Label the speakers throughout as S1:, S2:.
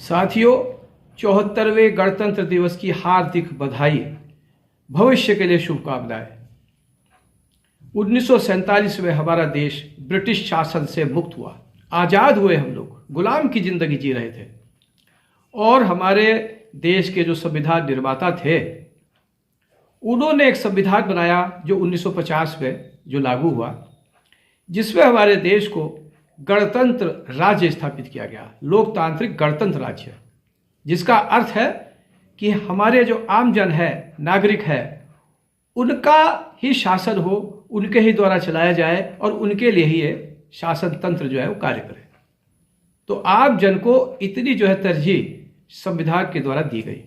S1: साथियों, 74वें गणतंत्र दिवस की हार्दिक बधाई, भविष्य के लिए शुभकामनाएं। 1947 में हमारा देश ब्रिटिश शासन से मुक्त हुआ, आज़ाद हुए। हम लोग गुलाम की जिंदगी जी रहे थे और हमारे देश के जो संविधान निर्माता थे उन्होंने एक संविधान बनाया जो 1950 में जो लागू हुआ, जिसमें हमारे देश को गणतंत्र राज्य स्थापित किया गया, लोकतांत्रिक गणतंत्र राज्य, जिसका अर्थ है कि हमारे जो आमजन है, नागरिक है, उनका ही शासन हो, उनके ही द्वारा चलाया जाए और उनके लिए ही ये शासन तंत्र जो है वो कार्य करे। तो आम जन को इतनी जो है तरजीह संविधान के द्वारा दी गई।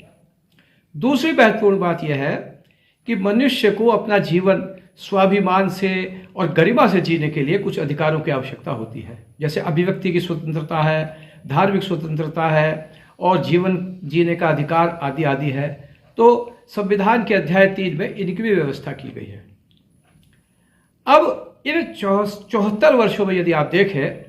S1: दूसरी महत्वपूर्ण बात यह है कि मनुष्य को अपना जीवन स्वाभिमान से और गरिमा से जीने के लिए कुछ अधिकारों की आवश्यकता होती है, जैसे अभिव्यक्ति की स्वतंत्रता है, धार्मिक स्वतंत्रता है और जीवन जीने का अधिकार आदि आदि है। तो संविधान के अध्याय 3 में इनकी भी व्यवस्था की गई है। अब इन 74 वर्षों में यदि आप देखें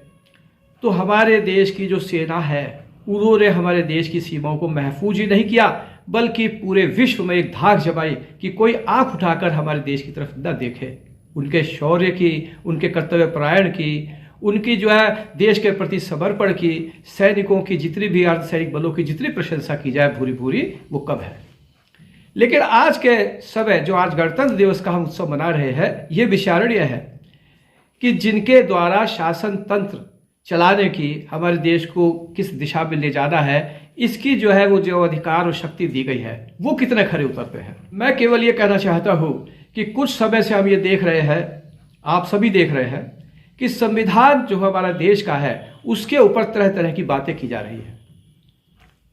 S1: तो हमारे देश की जो सेना है उन्होंने हमारे देश की सीमाओं को महफूज ही नहीं किया, बल्कि पूरे विश्व में एक धाक जमाई कि कोई आंख उठाकर हमारे देश की तरफ न देखे। उनके शौर्य की, उनके कर्तव्य परायण की, उनकी जो है देश के प्रति समर्पण की, सैनिकों की जितनी भी अर्धसैनिक बलों की जितनी प्रशंसा की जाए भूरी भूरी वो कम है। लेकिन आज के समय जो आज गणतंत्र दिवस का हम उत्सव मना रहे हैं, ये विचारणीय है कि जिनके द्वारा शासन तंत्र चलाने की, हमारे देश को किस दिशा में ले जाना है, इसकी जो है वो जो अधिकार और शक्ति दी गई है वो कितने खरे उतरते हैं। मैं केवल ये कहना चाहता हूँ कि कुछ समय से हम ये देख रहे हैं, आप सभी देख रहे हैं कि संविधान जो हमारा देश का है उसके ऊपर तरह तरह की बातें की जा रही है।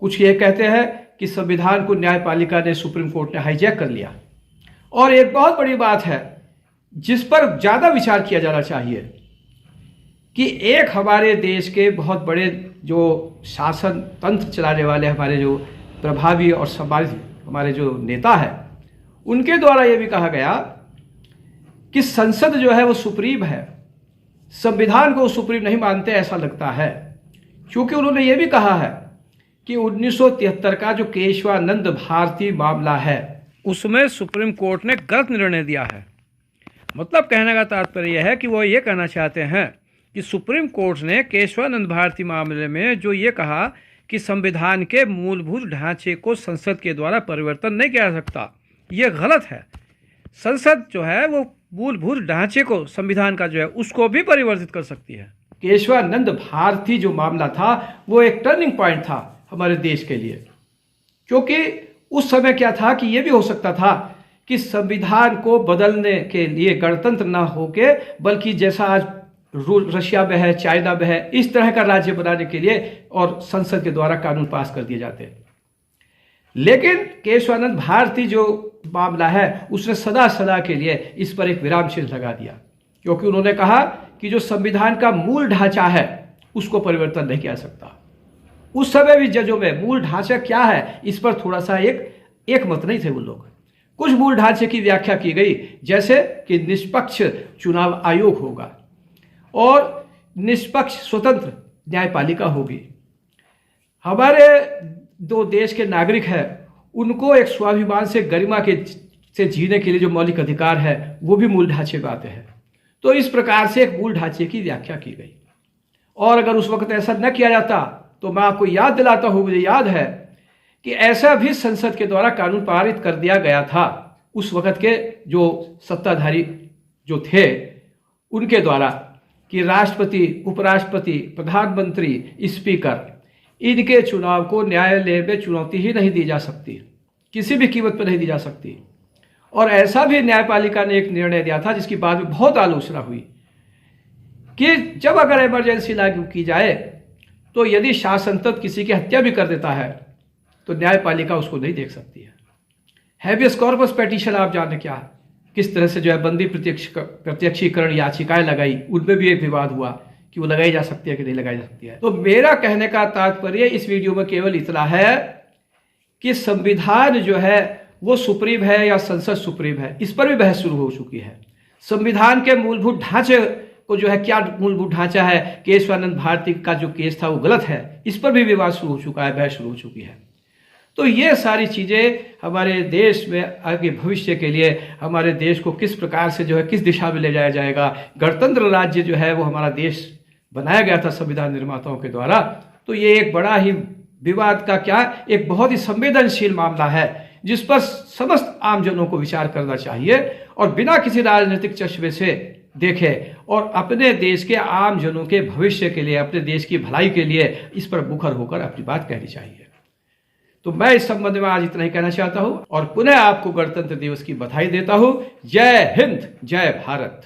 S1: कुछ ये कहते हैं कि संविधान को न्यायपालिका ने, सुप्रीम कोर्ट ने हाईजैक कर लिया। और एक बहुत बड़ी बात है जिस पर ज़्यादा विचार किया जाना चाहिए कि एक हमारे देश के बहुत बड़े जो शासन तंत्र चलाने वाले हमारे जो प्रभावी और सम्मानित हमारे जो नेता है, उनके द्वारा ये भी कहा गया कि संसद जो है वो सुप्रीम है, संविधान को सुप्रीम नहीं मानते ऐसा लगता है। क्योंकि उन्होंने ये भी कहा है कि 1973 का जो केशवानंद भारती मामला है उसमें सुप्रीम कोर्ट ने गलत निर्णय दिया है। मतलब कहने का तात्पर्य यह है कि वो ये कहना चाहते हैं कि सुप्रीम कोर्ट ने केशवानंद भारती मामले में जो ये कहा कि संविधान के मूलभूत ढांचे को संसद के द्वारा परिवर्तन नहीं किया जा सकता, ये गलत है। संसद जो है वो मूलभूत ढांचे को, संविधान का जो है उसको भी परिवर्तित कर सकती है। केशवानंद भारती जो मामला था वो एक टर्निंग पॉइंट था हमारे देश के लिए, क्योंकि उस समय क्या था कि ये भी हो सकता था कि संविधान को बदलने के लिए गणतंत्र ना होके, बल्कि जैसा आज रशिया में है, चाइना में है, इस तरह का राज्य बनाने के लिए और संसद के द्वारा कानून पास कर दिए जाते हैं। लेकिन केशवानंद भारती जो मामला है उसने सदा सदा के लिए इस पर एक विराम चिन्ह लगा दिया, क्योंकि उन्होंने कहा कि जो संविधान का मूल ढांचा है उसको परिवर्तन नहीं किया जा सकता। उस समय भी जजों में मूल ढांचा क्या है इस पर थोड़ा सा एक मत नहीं थे वो लोग। कुछ मूल ढांचे की व्याख्या की गई, जैसे कि निष्पक्ष चुनाव आयोग होगा और निष्पक्ष स्वतंत्र न्यायपालिका होगी। हमारे दो देश के नागरिक हैं उनको एक स्वाभिमान से, गरिमा के से जीने के लिए जो मौलिक अधिकार है वो भी मूल ढांचे में आते हैं। तो इस प्रकार से एक मूल ढांचे की व्याख्या की गई। और अगर उस वक्त ऐसा न किया जाता तो मैं आपको याद दिलाता हूँ, मुझे याद है कि ऐसा भी संसद के द्वारा कानून पारित कर दिया गया था उस वक्त के जो सत्ताधारी जो थे उनके द्वारा, कि राष्ट्रपति, उपराष्ट्रपति, प्रधानमंत्री, स्पीकर, इनके चुनाव को न्यायालय में चुनौती ही नहीं दी जा सकती, किसी भी कीमत पर नहीं दी जा सकती। और ऐसा भी न्यायपालिका ने एक निर्णय दिया था जिसकी बाद में बहुत आलोचना हुई कि जब अगर इमरजेंसी लागू की जाए तो यदि शासन तंत्र किसी की हत्या भी कर देता है तो न्यायपालिका उसको नहीं देख सकती है। हैबियस कॉर्पस पिटीशन आप जाने क्या है, किस तरह से जो है बंदी प्रत्यक्षीकरण याचिकाएं लगाई, उनमें भी एक विवाद हुआ कि वो लगाई जा सकती है कि नहीं लगाई जा सकती है। तो मेरा कहने का तात्पर्य इस वीडियो में केवल इतना है कि संविधान जो है वो सुप्रीम है या संसद सुप्रीम है, इस पर भी बहस शुरू हो चुकी है। संविधान के मूलभूत ढांचे को जो है क्या मूलभूत ढांचा है, केशवानंद भारती का जो केस था वो गलत है, इस पर भी विवाद शुरू हो चुका है, बहस शुरू हो चुकी है। तो ये सारी चीज़ें हमारे देश में आगे भविष्य के लिए हमारे देश को किस प्रकार से जो है किस दिशा में ले जाया जाएगा, गणतंत्र राज्य जो है वो हमारा देश बनाया गया था संविधान निर्माताओं के द्वारा, तो ये एक बड़ा ही विवाद का क्या, एक बहुत ही संवेदनशील मामला है जिस पर समस्त आमजनों को विचार करना चाहिए और बिना किसी राजनीतिक चश्मे से देखे और अपने देश के आमजनों के भविष्य के लिए, अपने देश की भलाई के लिए इस पर मुखर होकर अपनी बात कहनी चाहिए। तो मैं इस संबंध में आज इतना ही कहना चाहता हूं और पुनः आपको गणतंत्र दिवस की बधाई देता हूं। जय हिंद, जय भारत।